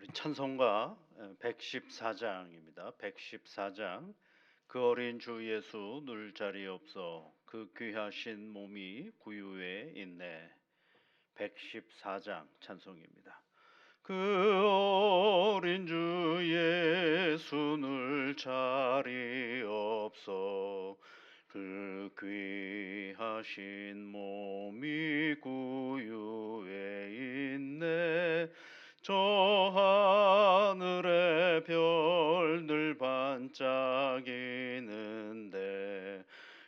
우리 찬송가 114장입니다. 114장. 그 어린 주 예수 늘 자리 없어 그 귀하신 몸이 구유에 있네. 114장 찬송입니다. 그 어린 주 예수 늘 자리 없어 그 귀하신 몸이 구유에 있네. 저 하늘의 별들 반짝이는데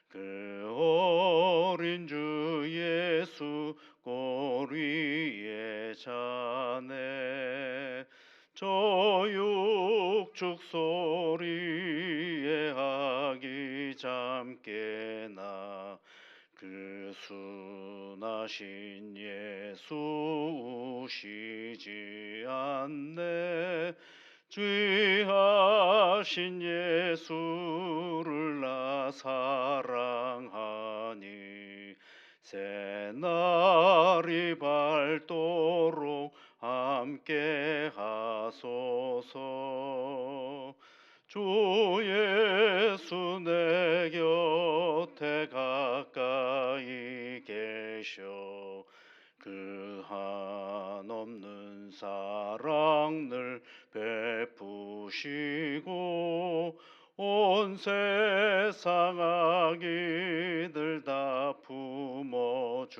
그 어린 주 예수 꼬리에 자네. 저 육축 소리에 아기 잠깨나 그 순하신 예수 우시지 않네. 귀하신 예수를 나 사랑하니 새날이 밝도록 함께 하소서. 주 예수 내 곁에 가까이 계셔 그 한없는 사랑 늘 베푸시고 온 세상 아기들 다 품어주사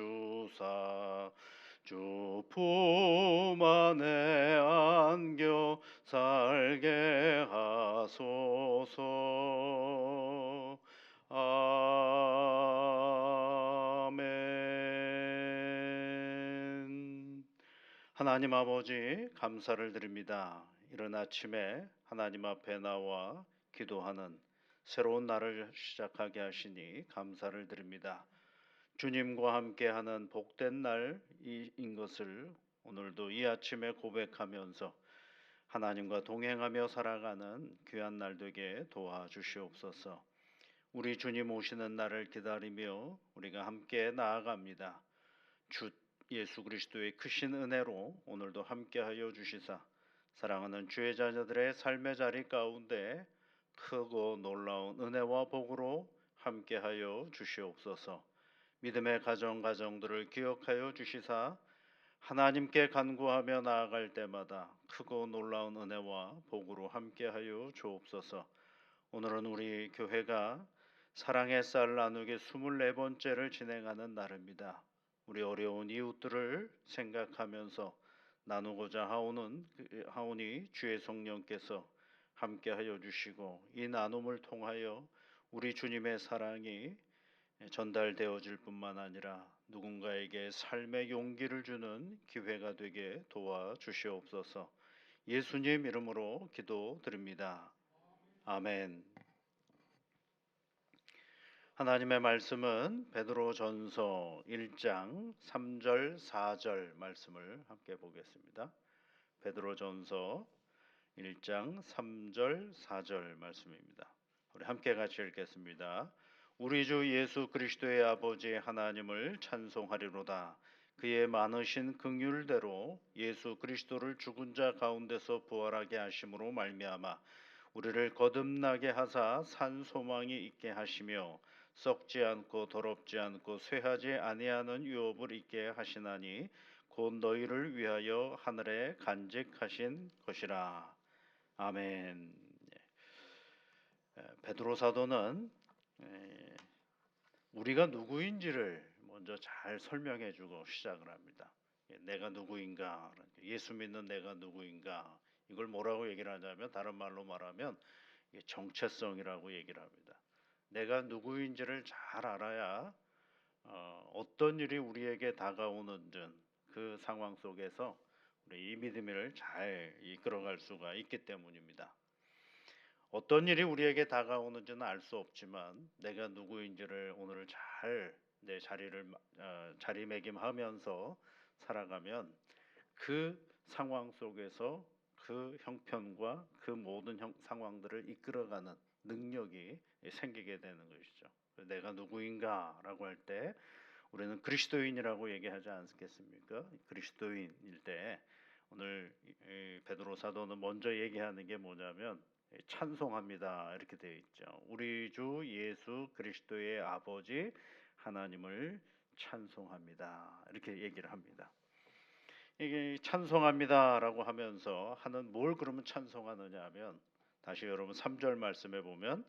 주 품 안에 안겨 살게 하소서. 아멘. 하나님 아버지 감사를 드립니다. 이른 아침에 하나님 앞에 나와 기도하는 새로운 날을 시작하게 하시니 감사를 드립니다. 주님과 함께하는 복된 날인 것을 오늘도 이 아침에 고백하면서 하나님과 동행하며 살아가는 귀한 날 되게 도와주시옵소서. 우리 주님 오시는 날을 기다리며 우리가 함께 나아갑니다. 주 예수 그리스도의 크신 은혜로 오늘도 함께하여 주시사 사랑하는 주의 자녀들의 삶의 자리 가운데 크고 놀라운 은혜와 복으로 함께하여 주시옵소서. 믿음의 가정들을 기억하여 주시사 하나님께 간구하며 나아갈 때마다 크고 놀라운 은혜와 복으로 함께하여 주옵소서. 오늘은 우리 교회가 사랑의 쌀 나누기 24번째를 진행하는 날입니다. 우리 어려운 이웃들을 생각하면서 나누고자 하오니 주의 성령께서 함께하여 주시고 이 나눔을 통하여 우리 주님의 사랑이 전달되어질 뿐만 아니라 누군가에게 삶의 용기를 주는 기회가 되게 도와주시옵소서. 예수님 이름으로 기도드립니다. 아멘. 하나님의 말씀은 베드로전서 1장 3절 4절 말씀을 함께 보겠습니다. 베드로전서 1장 3절 4절 말씀입니다. 우리 함께 같이 읽겠습니다. 우리 주 예수 그리스도의 아버지 하나님을 찬송하리로다. 그의 많으신 긍휼대로 예수 그리스도를 죽은 자 가운데서 부활하게 하심으로 말미암아 우리를 거듭나게 하사 산 소망이 있게 하시며 썩지 않고 더럽지 않고 쇠하지 아니하는 유업을 있게 하시나니 곧 너희를 위하여 하늘에 간직하신 것이라. 아멘. 베드로 사도는 우리가 누구인지를 먼저 잘 설명해주고 시작을 합니다. 내가 누구인가, 예수 믿는 내가 누구인가, 이걸 뭐라고 얘기를 하냐면 다른 말로 말하면 정체성이라고 얘기를 합니다. 내가 누구인지를 잘 알아야 어떤 일이 우리에게 다가오는지 그 상황 속에서 우리 이 믿음을 잘 이끌어갈 수가 있기 때문입니다. 어떤 일이 우리에게 다가오는지는 알 수 없지만 내가 누구인지를 오늘 잘 내 자리매김하면서 살아가면 그 상황 속에서 그 형편과 그 모든 상황들을 이끌어가는 능력이 생기게 되는 것이죠. 내가 누구인가라고 할 때 우리는 그리스도인이라고 얘기하지 않겠습니까? 그리스도인일 때 오늘 베드로 사도는 먼저 얘기하는 게 뭐냐면 찬송합니다 이렇게 되어 있죠. 우리 주 예수 그리스도의 아버지 하나님을 찬송합니다 이렇게 얘기를 합니다. 이게 찬송합니다라고 하면서 하는 뭘 그러면 찬송하느냐 하면 다시 여러분 3절 말씀에 보면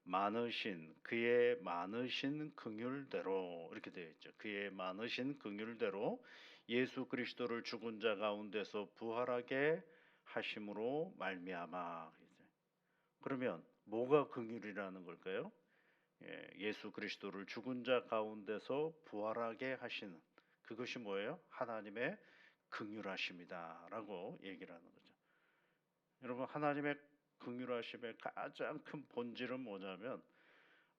많으신 그의 많으신 긍휼대로 이렇게 되어 있죠. 그의 많으신 긍휼대로 예수 그리스도를 죽은 자 가운데서 부활하게 하심으로 말미암아. 그러면 뭐가 긍휼이라는 걸까요? 예수 그리스도를 죽은 자 가운데서 부활하게 하시는 그것이 뭐예요? 하나님의 긍휼하심이다라고 얘기를 하는 거죠. 여러분 하나님의 긍휼하심의 가장 큰 본질은 뭐냐면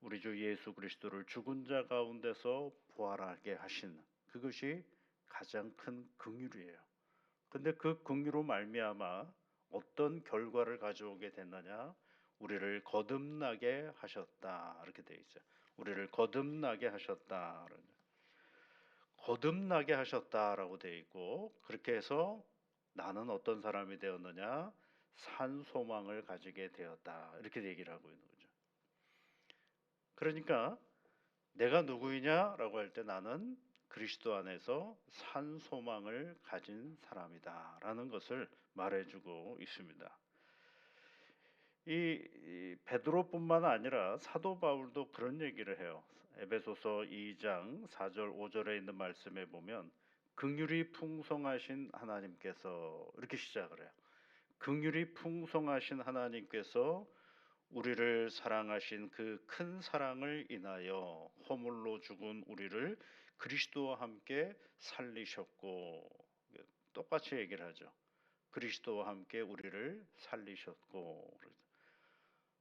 우리 주 예수 그리스도를 죽은 자 가운데서 부활하게 하신 그것이 가장 큰 긍휼이에요. 근데 그 긍휼로 말미암아 어떤 결과를 가져오게 됐느냐? 우리를 거듭나게 하셨다 이렇게 되어 있어요. 우리를 거듭나게 하셨다. 거듭나게 하셨다라고 되어 있고 그렇게 해서 나는 어떤 사람이 되었느냐? 산 소망을 가지게 되었다 이렇게 얘기를 하고 있는 거죠. 그러니까 내가 누구이냐라고 할 때 나는 그리스도 안에서 산 소망을 가진 사람이다라는 것을 말해주고 있습니다. 이 베드로뿐만 아니라 사도 바울도 그런 얘기를 해요. 에베소서 2장 4절 5절에 있는 말씀에 보면 긍휼이 풍성하신 하나님께서 이렇게 시작을 해요. 긍휼이 풍성하신 하나님께서 우리를 사랑하신 그 큰 사랑을 인하여 허물로 죽은 우리를 그리스도와 함께 살리셨고 똑같이 얘기를 하죠. 그리스도와 함께 우리를 살리셨고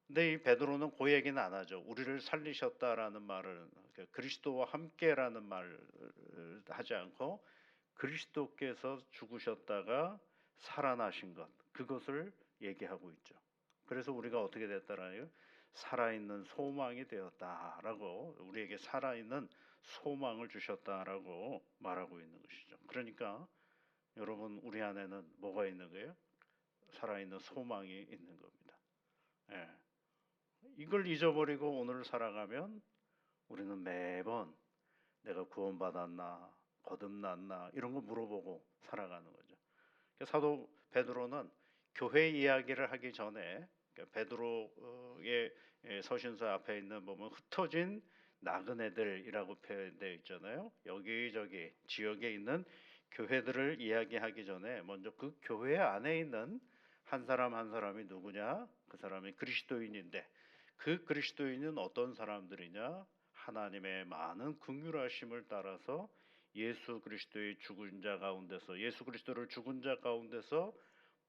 근데 이 베드로는 그 얘기는 안 하죠. 우리를 살리셨다라는 말을 그리스도와 함께라는 말을 하지 않고 그리스도께서 죽으셨다가 살아나신 것 그것을 얘기하고 있죠. 그래서 우리가 어떻게 됐다라요? 살아있는 소망이 되었다라고 우리에게 살아있는 소망을 주셨다라고 말하고 있는 것이죠. 그러니까 여러분 우리 안에는 뭐가 있는 거예요? 살아있는 소망이 있는 겁니다. 예. 이걸 잊어버리고 오늘 살아가면 우리는 매번 내가 구원받았나 거듭났나 이런 거 물어보고 살아가는 거죠. 사도 베드로는 교회 이야기를 하기 전에 베드로의 서신서 앞에 있는 보면 흩어진 나그네들이라고 표현되어 있잖아요. 여기저기 지역에 있는 교회들을 이야기하기 전에 먼저 그 교회 안에 있는 한 사람 한 사람이 누구냐? 그 사람이 그리스도인인데 그 그리스도인은 어떤 사람들이냐? 하나님의 많은 긍휼하심을 따라서 예수 그리스도의 죽은 자 가운데서 예수 그리스도를 죽은 자 가운데서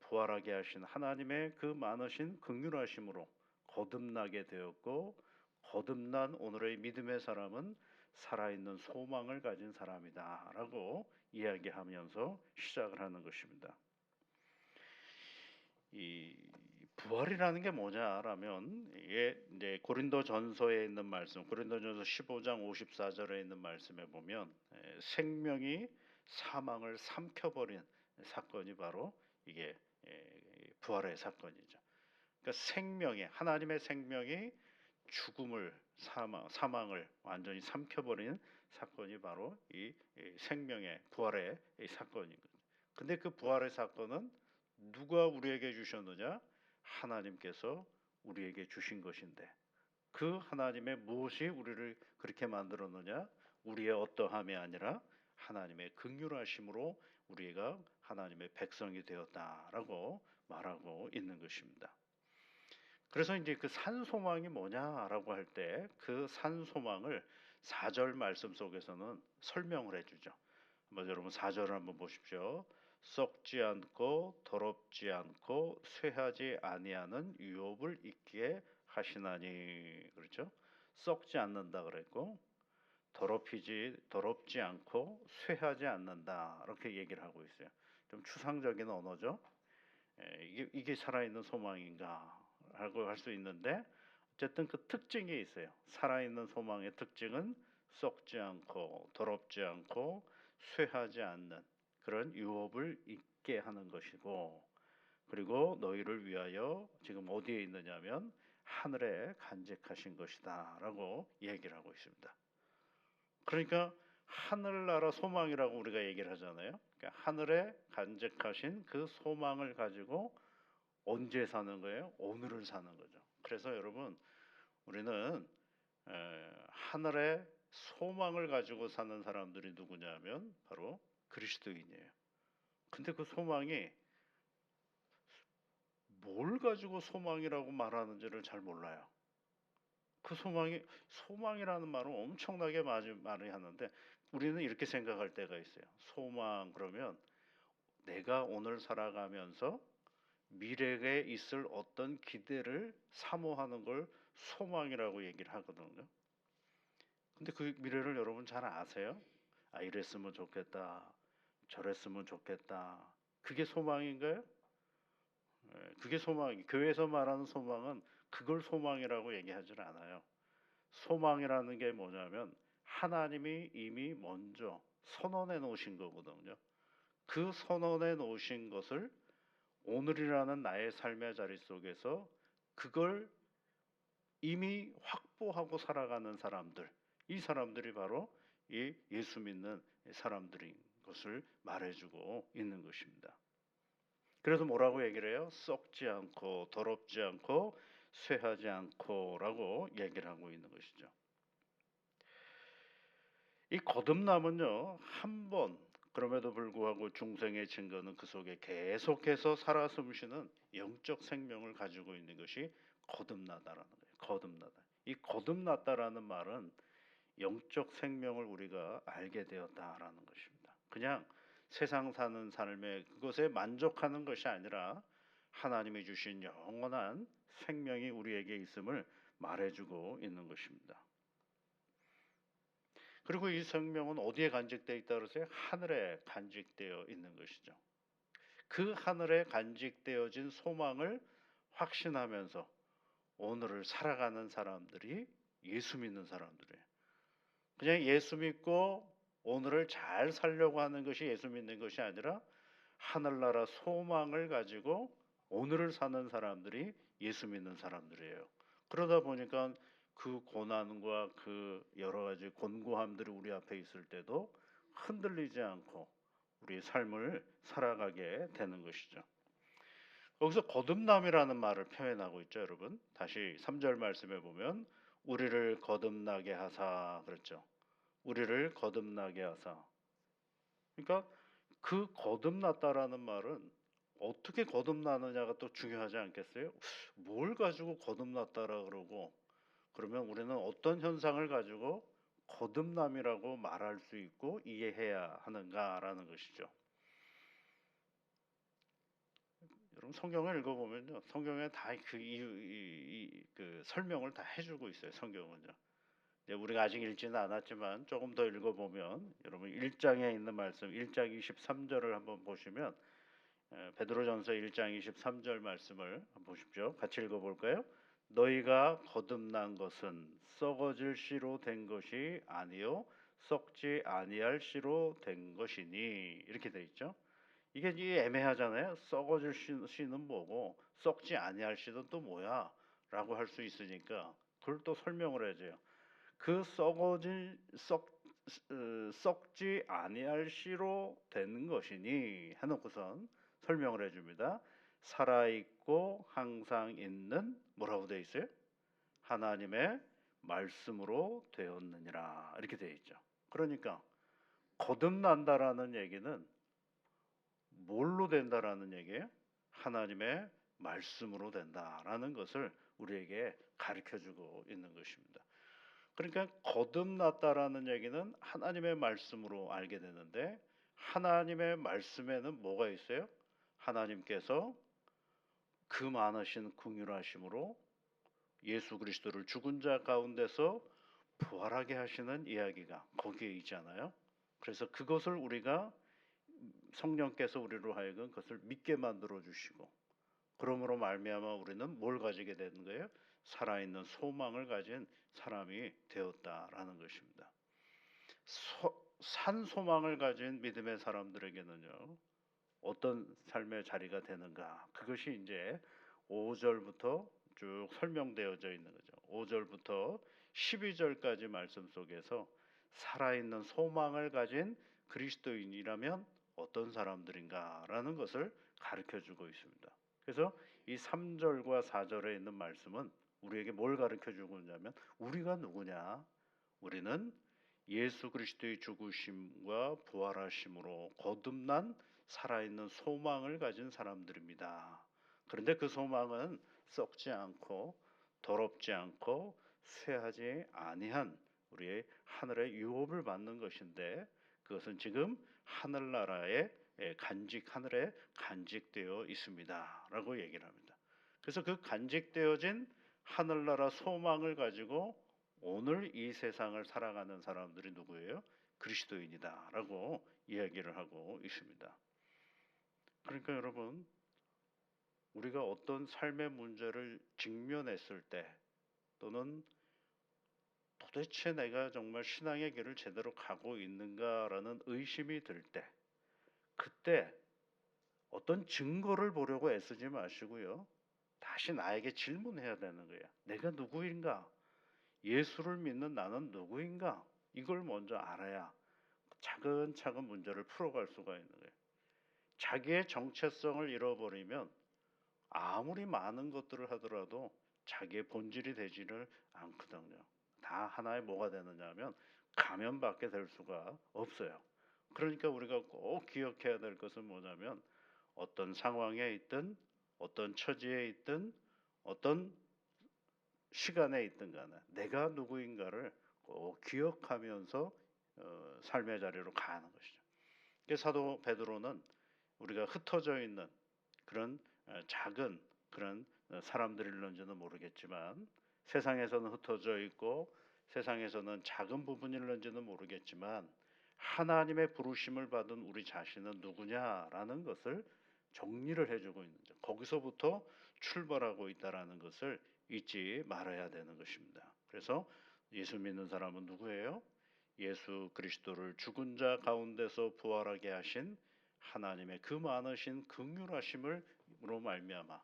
부활하게 하신 하나님의 그 많으신 긍휼하심으로 거듭나게 되었고 거듭난 오늘의 믿음의 사람은 살아있는 소망을 가진 사람이다라고 이야기하면서 시작을 하는 것입니다. 이 부활이라는 게 뭐냐라면 이게 이제 고린도전서에 있는 말씀, 고린도전서 15장 54절에 있는 말씀에 보면 생명이 사망을 삼켜버린 사건이 바로 이게 부활의 사건이죠. 그러니까 생명이 하나님의 생명이 죽음을 사망을 완전히 삼켜버리는 사건이 바로 이 생명의 부활의 사건이거든요. 근데 그 부활의 사건은 누가 우리에게 주셨느냐? 하나님께서 우리에게 주신 것인데 그 하나님의 무엇이 우리를 그렇게 만들었느냐? 우리의 어떠함이 아니라 하나님의 긍휼하심으로 우리가 하나님의 백성이 되었다라고 말하고 있는 것입니다. 그래서 이제 그 산소망이 뭐냐라고 할 때 그 산소망을 4절 말씀 속에서는 설명을 해주죠. 한번 여러분 4절을 한번 보십시오. 썩지 않고 더럽지 않고 쇠하지 아니하는 유업을 있게 하시나니 그렇죠? 썩지 않는다 그랬고 더럽지 않고 쇠하지 않는다 이렇게 얘기를 하고 있어요. 좀 추상적인 언어죠. 이게 살아있는 소망인가 라고 할 수 있는데 어쨌든 그 특징이 있어요. 살아있는 소망의 특징은 썩지 않고 더럽지 않고 쇠하지 않는 그런 유업을 있게 하는 것이고, 그리고 너희를 위하여 지금 어디에 있느냐면 하늘에 간직하신 것이다라고 얘기를 하고 있습니다. 그러니까 하늘나라 소망이라고 우리가 얘기를 하잖아요. 그러니까 하늘에 간직하신 그 소망을 가지고 언제 사는 거예요? 오늘을 사는 거죠. 그래서 여러분, 우리는 하늘에 소망을 가지고 사는 사람들이 누구냐면 바로 그리스도인이에요. 근데 그 소망이 뭘 가지고 소망이라고 말하는지를 잘 몰라요. 그 소망이라는 말은 엄청나게 많이 하는데 우리는 이렇게 생각할 때가 있어요. 소망 그러면 내가 오늘 살아가면서 미래에 있을 어떤 기대를 사모하는 걸 소망이라고 얘기를 하거든요. 근데 그 미래를 여러분 잘 아세요? 아, 이랬으면 좋겠다. 저랬으면 좋겠다. 그게 소망인가요? 그게 소망이, 교회에서 말하는 소망은 그걸 소망이라고 얘기하지 않아요. 소망이라는 게 뭐냐면 하나님이 이미 먼저 선언해 놓으신 거거든요. 그 선언해 놓으신 것을 오늘이라는 나의 삶의 자리 속에서 그걸 이미 확보하고 살아가는 사람들, 이 사람들이 바로 이 예수 믿는 사람들인 것을 말해주고 있는 것입니다. 그래서 뭐라고 얘기를 해요? 썩지 않고 더럽지 않고 쇠하지 않고라고 얘기를 하고 있는 것이죠. 이 거듭남은요, 한 번, 그럼에도 불구하고 중생의 증거는 그 속에 계속해서 살아 숨쉬는 영적 생명을 가지고 있는 것이 거듭나다라는 거예요. 거듭나다. 이 거듭났다라는 말은 영적 생명을 우리가 알게 되었다라는 것입니다. 그냥 세상 사는 삶에 그것에 만족하는 것이 아니라 하나님이 주신 영원한 생명이 우리에게 있음을 말해주고 있는 것입니다. 그리고 이 생명은 어디에 간직되어 있다 그러세요? 하늘에 간직되어 있는 것이죠. 그 하늘에 간직되어진 소망을 확신하면서 오늘을 살아가는 사람들이 예수 믿는 사람들이에요. 그냥 예수 믿고 오늘을 잘 살려고 하는 것이 예수 믿는 것이 아니라 하늘나라 소망을 가지고 오늘을 사는 사람들이 예수 믿는 사람들이에요. 그러다 보니까 그 고난과 그 여러 가지 곤고함들이 우리 앞에 있을 때도 흔들리지 않고 우리 삶을 살아가게 되는 것이죠. 여기서 거듭남이라는 말을 표현하고 있죠, 여러분. 다시 3절 말씀에 보면 우리를 거듭나게 하사 그랬죠. 우리를 거듭나게 하사. 그러니까 그 거듭났다라는 말은 어떻게 거듭나느냐가 또 중요하지 않겠어요? 뭘 가지고 거듭났다라 그러고 그러면 우리는 어떤 현상을 가지고 거듭남이라고 말할 수 있고 이해해야 하는가라는 것이죠. 여러분 성경을 읽어보면요, 성경에 다 그 설명을 다 해주고 있어요. 성경은요. 우리가 아직 읽지는 않았지만 조금 더 읽어보면 여러분 1장에 있는 말씀 1장 23절을 한번 보시면 베드로전서 1장 23절 말씀을 한번 보십시오. 같이 읽어볼까요? 너희가 거듭난 것은 썩어질 씨로 된 것이 아니요 썩지 아니할 씨로 된 것이니 이렇게 돼 있죠. 이게 애매하잖아요. 썩어질 씨는 뭐고 썩지 아니할 씨는 또 뭐야? 라고 할 수 있으니까 그걸 또 설명을 해줘요. 그 썩지 아니할 씨로 된 것이니 해놓고선 설명을 해줍니다. 살아있고 항상 있는 뭐라고 되어 있어요? 하나님의 말씀으로 되었느니라 이렇게 되어 있죠. 그러니까 거듭난다라는 얘기는 뭘로 된다라는 얘기예요? 하나님의 말씀으로 된다라는 것을 우리에게 가르쳐주고 있는 것입니다. 그러니까 거듭났다라는 얘기는 하나님의 말씀으로 알게 되는데 하나님의 말씀에는 뭐가 있어요? 하나님께서 그 많으신 긍휼하심으로 예수 그리스도를 죽은 자 가운데서 부활하게 하시는 이야기가 거기에 있잖아요. 그래서 그것을 우리가 성령께서 우리로 하여금 그것을 믿게 만들어 주시고 그러므로 말미암아 우리는 뭘 가지게 되는 거예요? 살아있는 소망을 가진 사람이 되었다라는 것입니다. 산 소망을 가진 믿음의 사람들에게는요, 어떤 삶의 자리가 되는가? 그것이 이제 5절부터 쭉 설명되어져 있는 거죠. 5절부터 12절까지 말씀 속에서 살아있는 소망을 가진 그리스도인이라면 어떤 사람들인가라는 것을 가르쳐 주고 있습니다. 그래서 이 3절과 4절에 있는 말씀은 우리에게 뭘 가르쳐 주고 있냐면, 우리가 누구냐? 우리는 예수 그리스도의 죽으심과 부활하심으로 거듭난 살아있는 소망을 가진 사람들입니다. 그런데 그 소망은 썩지 않고 더럽지 않고 쇠하지 아니한 우리의 하늘의 유업을 받는 것인데, 그것은 지금 하늘나라에 하늘에 간직되어 있습니다라고 얘기를 합니다. 그래서 그 간직되어진 하늘나라 소망을 가지고 오늘 이 세상을 살아가는 사람들이 누구예요? 그리스도인이다라고 이야기를 하고 있습니다. 그러니까 여러분, 우리가 어떤 삶의 문제를 직면했을 때, 또는 도대체 내가 정말 신앙의 길을 제대로 가고 있는가라는 의심이 들 때, 그때 어떤 증거를 보려고 애쓰지 마시고요, 다시 나에게 질문해야 되는 거야. 내가 누구인가? 예수를 믿는 나는 누구인가? 이걸 먼저 알아야 차근차근 문제를 풀어갈 수가 있는 거예요. 자기의 정체성을 잃어버리면 아무리 많은 것들을 하더라도 자기의 본질이 되지를 않거든요. 다 하나의 뭐가 되느냐 하면 가면밖에 될 수가 없어요. 그러니까 우리가 꼭 기억해야 될 것은 뭐냐면, 어떤 상황에 있든 어떤 처지에 있든 어떤 시간에 있든 간에 내가 누구인가를 꼭 기억하면서 삶의 자리로 가는 것이죠. 사도 베드로는 우리가 흩어져 있는 그런 작은 그런 사람들일런지는 모르겠지만, 세상에서는 흩어져 있고 세상에서는 작은 부분일런지는 모르겠지만, 하나님의 부르심을 받은 우리 자신은 누구냐라는 것을 정리를 해주고 있는 점, 거기서부터 출발하고 있다라는 것을 잊지 말아야 되는 것입니다. 그래서 예수 믿는 사람은 누구예요? 예수 그리스도를 죽은 자 가운데서 부활하게 하신 하나님의 그 많으신 긍휼하심으로 말미암아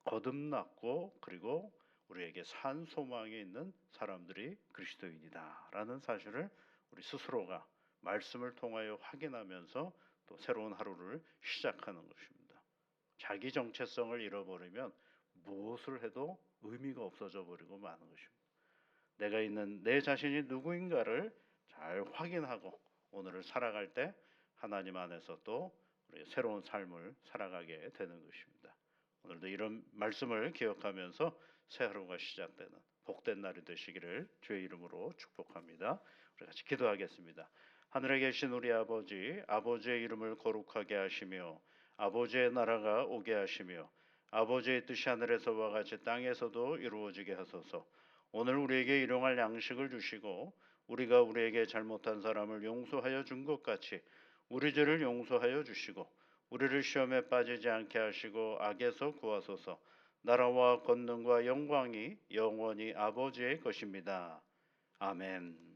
거듭났고, 그리고 우리에게 산 소망에 있는 사람들이 그리스도인이다라는 사실을 우리 스스로가 말씀을 통하여 확인하면서 또 새로운 하루를 시작하는 것입니다. 자기 정체성을 잃어버리면 무엇을 해도 의미가 없어져 버리고 마는 것입니다. 내가 있는 내 자신이 누구인가를 잘 확인하고 오늘을 살아갈 때 하나님 안에서 또 우리 새로운 삶을 살아가게 되는 것입니다. 오늘도 이런 말씀을 기억하면서 새 하루가 시작되는 복된 날이 되시기를 주의 이름으로 축복합니다. 우리 같이 기도하겠습니다. 하늘에 계신 우리 아버지, 아버지의 이름을 거룩하게 하시며 아버지의 나라가 오게 하시며 아버지의 뜻이 하늘에서와 같이 땅에서도 이루어지게 하소서. 오늘 우리에게 일용할 양식을 주시고 우리가 우리에게 잘못한 사람을 용서하여 준 것 같이 우리 죄를 용서하여 주시고 우리를 시험에 빠지지 않게 하시고 악에서 구하소서. 나라와 권능과 영광이 영원히 아버지의 것입니다. 아멘.